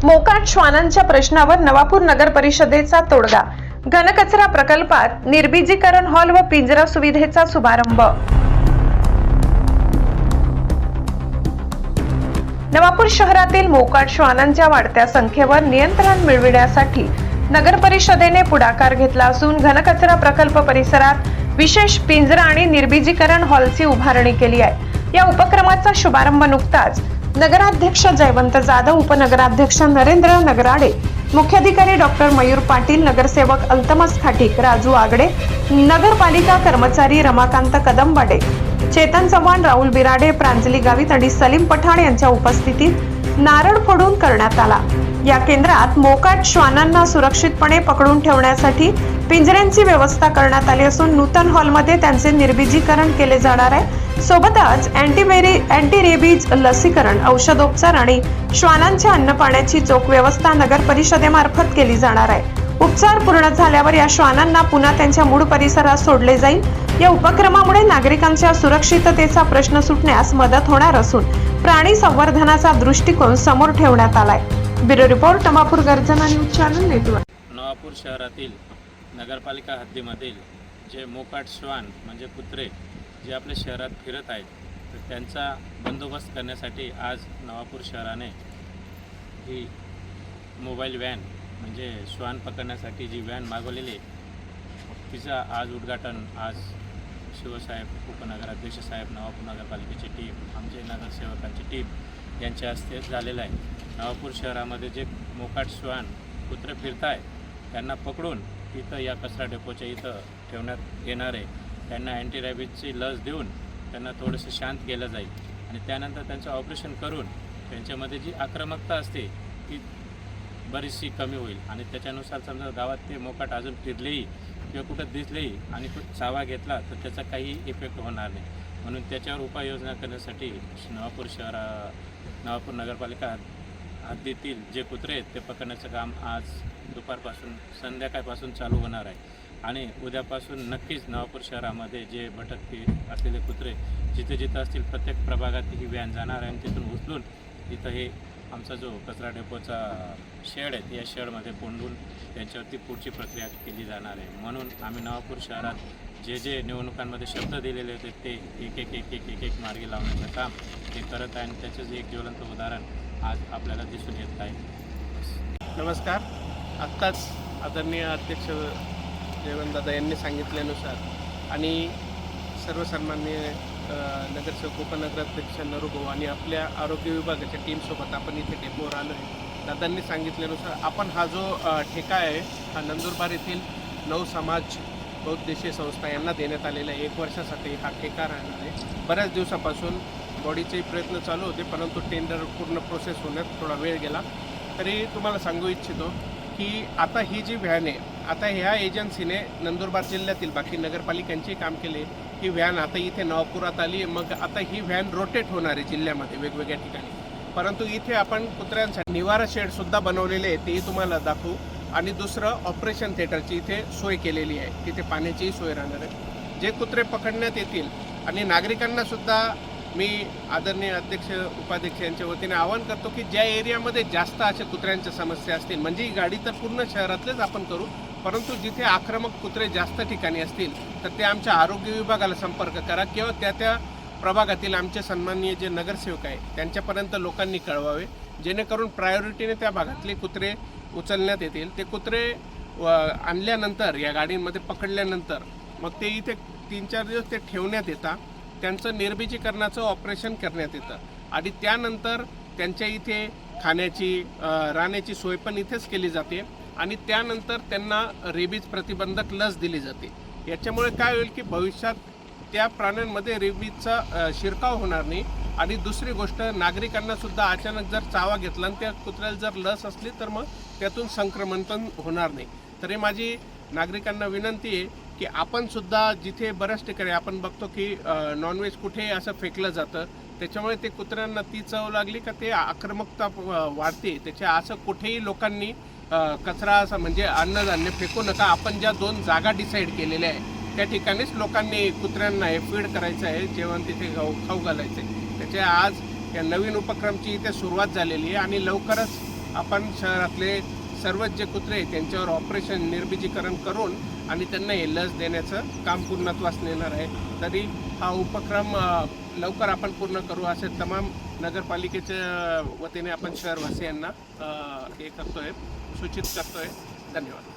मोकाट श्वानांच्या प्रश्नावर नवापूर नगर परिषदेचा तोडगा। घनकचरा प्रकल्पात निर्बीजीकरण हॉल व पिंजरा सुविधेचा शुभारंभ। नवापूर शहरातील मोकाट श्वानांच्या वाढत्या संख्येवर नियंत्रण मिळविण्यासाठी नगर परिषदेने पुढाकार घेतला असून घनकचरा प्रकल्प परिसरात विशेष पिंजरा आणि निर्बीजीकरण हॉलची उभारणी केली आहे। या उपक्रमाचा शुभारंभ नुकताच नगराध्यक्ष जयवंत जाधव, उपनगराध्यक्ष नरेंद्र नगराडे, मुख्याधिकारी डॉक्टर मयूर पाटील, नगरसेवक अल्तमस खाटीक, राजू आगडे, नगरपालिका कर्मचारी रमाकांत कदमबाडे, चेतन चव्हाण, राहुल बिराडे, प्रांजली गावित आणि सलीम पठाण यांच्या उपस्थितीत नारळ फोडून करण्यात आला। या केंद्रात मोकाट श्वानांना सुरक्षितपणे पकडून ठेवण्यासाठी पिंजऱ्यांची व्यवस्था करण्यात आली असून नूतन हॉलमध्ये त्यांचे निर्बीजीकरण केले जाणार आहे। सोबतच अँटी रेबीज लसीकरण, औषधोपचार आणि श्वानांच्या अन्नपाण्याची चोख व्यवस्था नगर परिषदेमार्फत केली जाणार आहे। उपचार पूर्ण झाल्यावर या श्वानांना पुन्हा त्यांच्या मूळ परिसरात सोडले जाईल। या उपक्रमामुळे नागरिकांच्या सुरक्षिततेचा प्रश्न सुटण्यास मदत होणार असून प्राणी संवर्धनाचा दृष्टिकोन समोर ठेवण्यात आलाय। ब्युरो रिपोर्ट, नवापूर गर्जना न्यूज चॅनल नेटवर्क। नवापूर शहरातील नगरपालिका हद्दीमधील जे मोकाट श्वान म्हणजे कुत्रे जे आपल्या शहरात फिरत आहेत, तर त्यांचा बंदोबस्त करण्यासाठी आज नवापूर शहराने ही मोबाईल व्हॅन म्हणजे श्वान पकडण्यासाठी जी व्हॅन मागवलेली आहे, तिचा आज उद्घाटन आज शिवसाहेब, उपनगराध्यक्ष साहेब, नवापूर नगरपालिकेची टीम, आमचे नगरसेवकांची टीम यांच्या हस्ते झालेलं आहे। नवापूर शहरामध्ये जे मोकाट श्वान कुत्रे फिरत आहे त्यांना पकडून इथं या कचरा डेपोच्या इथं ठेवण्यात येणार आहे। त्यांना अँटी रॅबिजची लस देऊन त्यांना थोडंसं शांत केलं जाईल आणि त्यानंतर त्यांचं ऑपरेशन करून त्यांच्यामध्ये जी आक्रमकता असते ती बरीचशी कमी होईल आणि त्याच्यानुसार समजा गावात ते मोकाट अजून फिरलेही किंवा कुठं दिसलेही आणि कुठं चावा घेतला तर त्याचा काही इफेक्ट होणार नाही। म्हणून त्याच्यावर उपाययोजना करण्यासाठी नवापूर नगरपालिका हद्दीतील जे कुत्रे आहेत ते पकडण्याचं काम आज दुपारपासून संध्याकाळपासून चालू होणार आहे आणि उद्यापासून नक्कीच नवापूर शहरामध्ये जे भटकते असलेले कुत्रे जिथे जिथं असतील प्रत्येक प्रभागात ही व्हॅन जाणार आहे आणि तिथून उचलून इथं हे आमचा जो कचरा डेपोचा शेड आहे या शेडमध्ये कोंडून त्यांच्यावरती पुढची प्रक्रिया केली जाणार आहे। म्हणून आम्ही नवापूर शहरात जे जे निवडणुकांमध्ये शब्द दिलेले होते ते एक मार्गी लावण्याचं काम ते करत आहे आणि त्याचं जे एक ज्वलंत उदाहरण आज आपल्याला दिसून येत आहे। नमस्कार। आत्ताच आदरणीय अध्यक्ष जयवंतदादा यांनी सांगितल्यानुसार आणि सर्वसन्मान्य नगरसेवक, उपनगराध्यक्ष नरूभाऊ आणि आपल्या आरोग्य विभागाच्या टीमसोबत आपण इथे डेपोवर आलो आहे। दादांनी सांगितल्यानुसार आपण हा जो ठेका आहे हा नंदुरबार येथील नव समाज बहुउद्देशीय संस्था यांना देण्यात आलेला आहे। 1 वर्षासाठी हा ठेका राहणार आहे। बऱ्याच दिवसापासून बॉडीचे प्रयत्न चालू होते परंतु टेंडर पूर्ण प्रोसेस होण्यात थोडा वेळ गेला। तरी तुम्हाला सांगू इच्छितो की आता ही जी व्हॅन आहे, आता ह्या एजन्सीने नंदुरबार जिल्ह्यातील बाकी नगरपालिकांचे काम केले। ही व्हॅन आता इथे नवापुरात आली, मग आता ही व्हॅन रोटेट होणार आहे जिल्ह्यामध्ये वेगवेगळ्या ठिकाणी। परंतु इथे आपण कुत्र्यांसाठी निवारा शेडसुद्धा बनवलेले आहे, तेही तुम्हाला दाखवू। आणि दुसरं ऑपरेशन थिएटरची इथे सोय केलेली आहे, तिथे पाण्याचीही सोय राहणार आहे। जे कुत्रे पकडण्यात येतील आणि नागरिकांनासुद्धा मी आदरणीय अध्यक्ष, उपाध्यक्ष यांच्या वतीने आवाहन करतो की ज्या एरियामध्ये जास्त अशा कुत्र्यांच्या समस्या असतील, म्हणजे ही गाडी तर पूर्ण शहरातलेच आपण करू, परंतु जिथे आक्रमक कुत्रे जास्त ठिकाणी असतील तर ते आमच्या आरोग्य विभागाला संपर्क करा किंवा त्या प्रभागातील आमचे सन्माननीय जे नगरसेवक आहे त्यांच्यापर्यंत लोकांनी कळवावे, जेणेकरून प्रायोरिटीने त्या भागातले कुत्रे उचलण्यात येतील। ते कुत्रे आणल्यानंतर या गाडीमध्ये पकडल्यानंतर मग ते इथे 3-4 दिवस ते ठेवण्यात येतात, त्यांचं निर्बीजीकरणाचं ऑपरेशन करण्यात येतं आणि त्यानंतर त्यांच्या इथे खाण्याची, राहण्याची सोय पण इथेच केली जाते आणि त्यानंतर त्यांना रेबीज प्रतिबंधक लस दिली जाते। याच्यामुळे काय होईल की भविष्यात त्या प्राण्यांमध्ये रेबीजचा शिरकाव होणार नाही आणि दुसरी गोष्ट, नागरिकांनासुद्धा अचानक जर चावा घेतला आणि त्या कुत्र्याला जर लस असली तर मग त्यातून संक्रमण पण होणार नाही। तरी माझी नागरिकांना विनंती आहे की आपणसुद्धा जिथे बऱ्याच ठिकाणी आपण बघतो की नॉनव्हेज कुठेही असं फेकलं जातं, त्याच्यामुळे ते कुत्र्यांना ती चव लागली का ते आक्रमकता वाढते। त्याच्या असं कुठेही लोकांनी कचरा असं म्हणजे अन्नधान्य फेकू नका। आपण ज्या 2 जागा डिसाईड केलेल्या आहे त्या ठिकाणीच लोकांनी कुत्र्यांना हे फीड करायचं आहे, जेवण तिथे खाऊ घालायचं आहे। त्याच्या आज या नवीन उपक्रमाची इथे सुरुवात झालेली आहे आणि लवकरच आपण शहरातले सर्वच जे कुत्रे आहेत त्यांच्यावर ऑपरेशन निर्बीजीकरण करून आणि त्यांना हे लस देण्याचं काम पूर्णत्वास नेणार आहे. तरी हा उपक्रम लवकर आपण पूर्ण करू असे तमाम नगरपालिकेच्या वतीने आपण शहरवासियांना हे करतोय, सूचित करतोय. धन्यवाद.